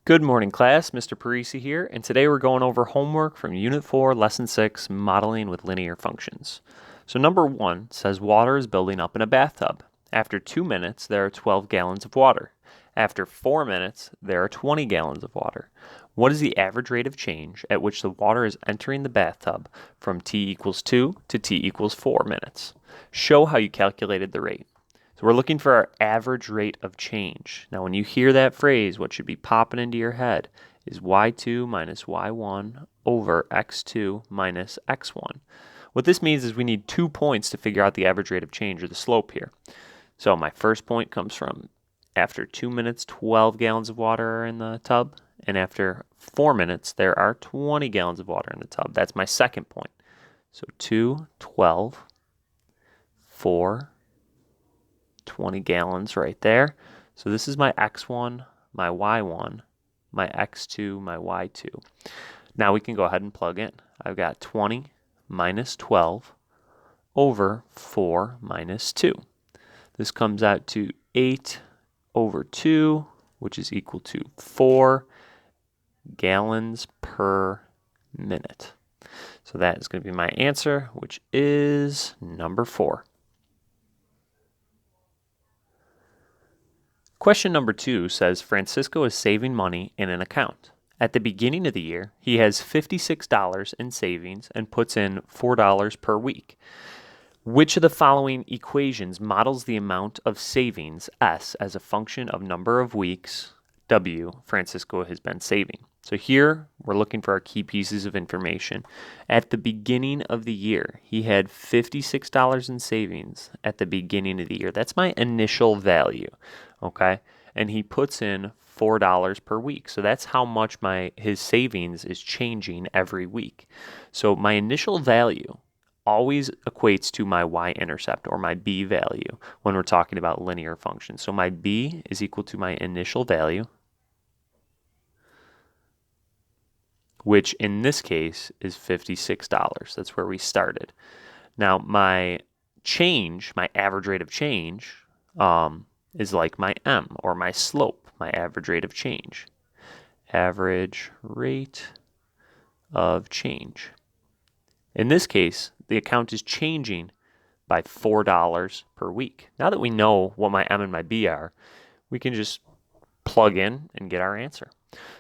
Good morning, class. Mr. Parisi here, and today we're going over homework from Unit 4, Lesson 6, Modeling with Linear Functions. So number 1 says water is building up in a bathtub. After 2 minutes, there are 12 gallons of water. After 4 minutes, there are 20 gallons of water. What is the average rate of change at which the water is entering the bathtub from t equals 2 to t equals 4 minutes? Show how you calculated the rate. So we're looking for our average rate of change. Now when you hear that phrase, what should be popping into your head is y2 minus y1 over x2 minus x1. What this means is we need 2 points to figure out the average rate of change or the slope here. So my first point comes from after 2 minutes, 12 gallons of water are in the tub, and after 4 minutes, there are 20 gallons of water in the tub. That's my second point. So 2, 12, 4, 20 gallons right there. So this is my x1, my y1, my x2, my y2. Now we can go ahead and plug in. I've got 20 minus 12 over 4 minus 2. This comes out to 8 over 2, which is equal to 4 gallons per minute. So that is going to be my answer, which is number 4. Question number 2 says Francisco is saving money in an account. At the beginning of the year, he has $56 in savings and puts in $4 per week. Which of the following equations models the amount of savings, S, as a function of number of weeks, W, Francisco has been saving? So here, we're looking for our key pieces of information. At the beginning of the year, he had $56 in savings at the beginning of the year. That's my initial value, okay? And he puts in $4 per week. So that's how much his savings is changing every week. So my initial value always equates to my y-intercept or my b value when we're talking about linear functions. So my b is equal to my initial value, which in this case is $56. That's where we started. Now my change, my average rate of change, is like my m, or my slope, my average rate of change. Average rate of change. In this case, the account is changing by $4 per week. Now that we know what my m and my b are, we can just plug in and get our answer.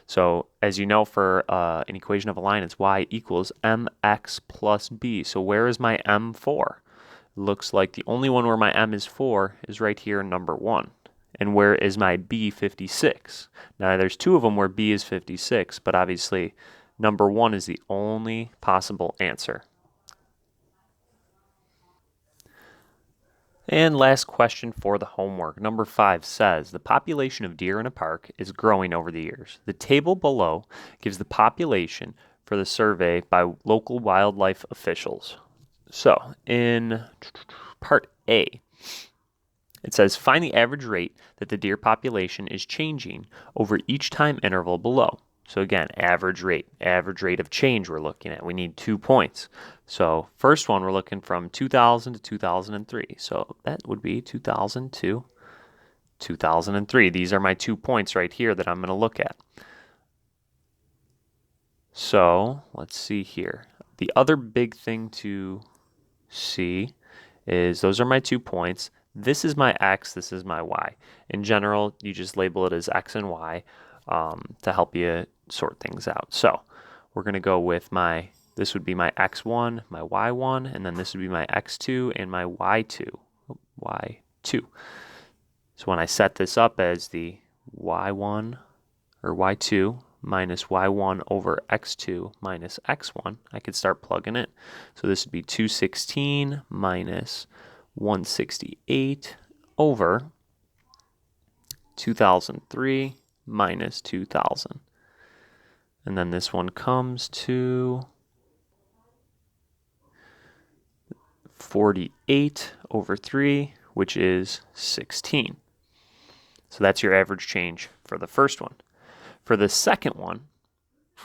So as you know, for an equation of a line, it's y equals mx plus b. So where is my m for? Looks like the only one where my m is 4 is right here in number 1. And where is my b, 56? Now there's 2 of them where b is 56, but obviously number 1 is the only possible answer. And last question for the homework. Number 5 says, the population of deer in a park is growing over the years. The table below gives the population for the survey by local wildlife officials. So in part A, it says, find the average rate that the deer population is changing over each time interval below. So again, average rate of change we're looking at. We need 2 points. So first one, we're looking from 2000 to 2003. So that would be 2000 to 2003. These are my 2 points right here that I'm going to look at. So let's see here. The other big thing to see is those are my 2 points. This is my x, this is my y. In general, you just label it as x and y to help you sort things out. So we're going to go with this would be my x1, my y1, and then this would be my x2 and my y2. So when I set this up as the y1 or y2 minus y1 over x2 minus x1, I could start plugging in. So this would be 216 minus 168 over 2003 minus 2000. And then this one comes to 48 over 3, which is 16. So that's your average change for the first one. For the second one,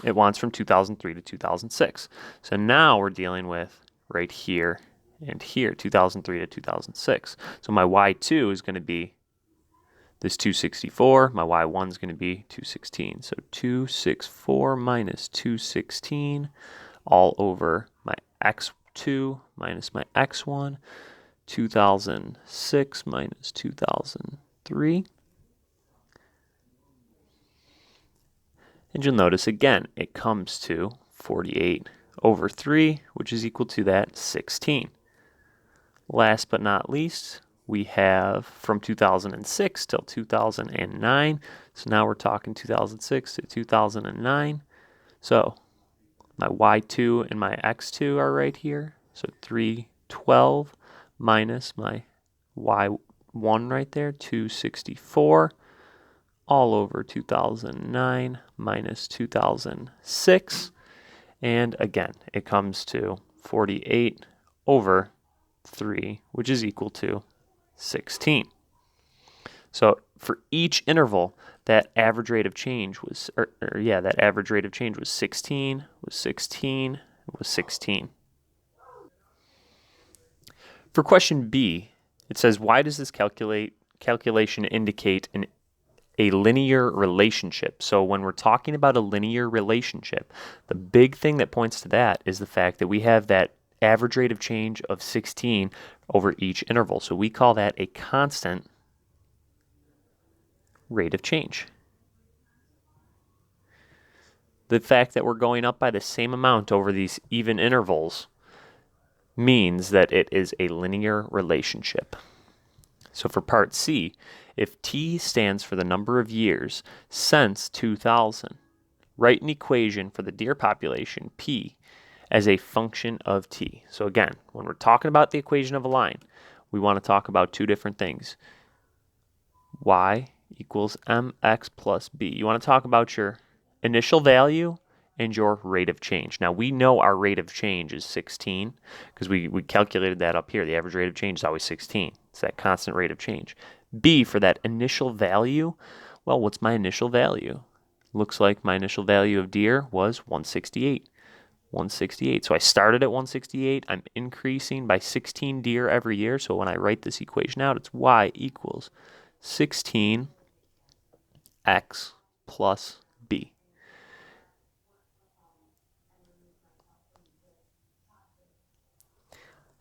it wants from 2003 to 2006. So now we're dealing with right here and here, 2003 to 2006. So my y2 is going to be this 264, my y1 is going to be 216. So 264 minus 216 all over my x2 minus my x1, 2006 minus 2003. And you'll notice again, it comes to 48 over 3, which is equal to that 16. Last but not least, we have from 2006 till 2009. So now we're talking 2006 to 2009. So my y2 and my x2 are right here. So 312 minus my y1 right there, 264, all over 2009 minus 2006. And again, it comes to 48 over 3, which is equal to 16. So for each interval, that average rate of change was, that average rate of change was 16, was 16, was 16. For question B, it says, why does this calculation indicate a linear relationship? So when we're talking about a linear relationship, the big thing that points to that is the fact that we have that average rate of change of 16 over each interval. So we call that a constant rate of change. The fact that we're going up by the same amount over these even intervals means that it is a linear relationship. So for part C, if T stands for the number of years since 2000, write an equation for the deer population, P, as a function of T. So again, when we're talking about the equation of a line, we want to talk about two different things. Y equals mx plus b. You want to talk about your initial value and your rate of change. Now we know our rate of change is 16 because we calculated that up here. The average rate of change is always 16. It's that constant rate of change. B, for that initial value, well, what's my initial value? Looks like my initial value of deer was 168. 168. So I started at 168. I'm increasing by 16 deer every year. So when I write this equation out, it's y equals 16x plus b.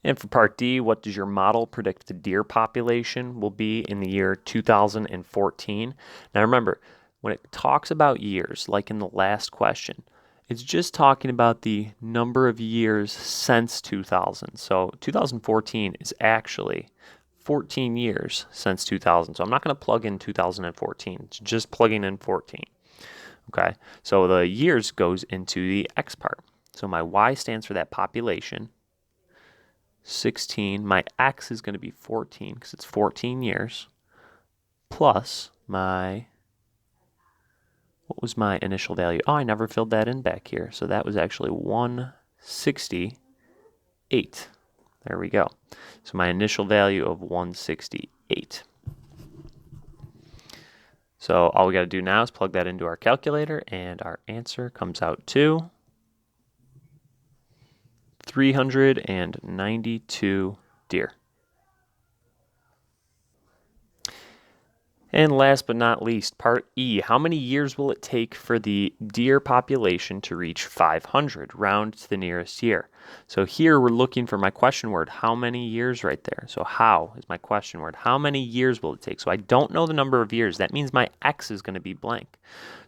And for part D, what does your model predict the deer population will be in the year 2014? Now remember, when it talks about years, like in the last question, it's just talking about the number of years since 2000. So 2014 is actually 14 years since 2000. So I'm not going to plug in 2014. It's just plugging in 14. Okay, so the years goes into the x part. So my y stands for that population. 16, my x is going to be 14 because it's 14 years, plus my, what was my initial value? Oh, I never filled that in back here. So that was actually 168. There we go. So my initial value of 168. So all we got to do now is plug that into our calculator, and our answer comes out to 392 deer. And last but not least, part E, how many years will it take for the deer population to reach 500, round to the nearest year? So here we're looking for my question word, how many years right there? So how is my question word. How many years will it take? So I don't know the number of years. That means my x is going to be blank.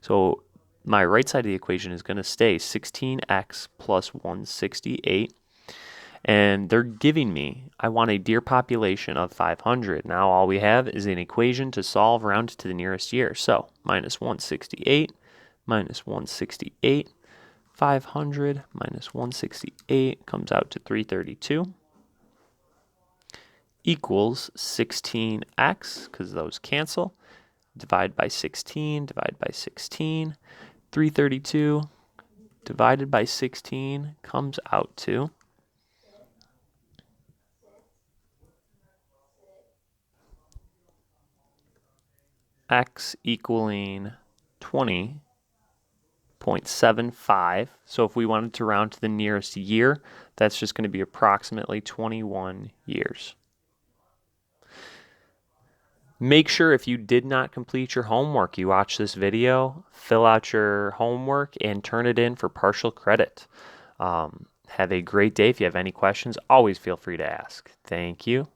So my right side of the equation is going to stay 16x plus 168. And they're giving me, I want a deer population of 500. Now all we have is an equation to solve round to the nearest year. So minus 168 minus 168, 500 minus 168 comes out to 332 equals 16x, because those cancel. Divide by 16, divide by 16. 332 divided by 16 comes out to x equaling 20.75. So if we wanted to round to the nearest year, that's just going to be approximately 21 years. Make sure if you did not complete your homework, you watch this video, fill out your homework, and turn it in for partial credit. Have a great day. If you have any questions, always feel free to ask. Thank you.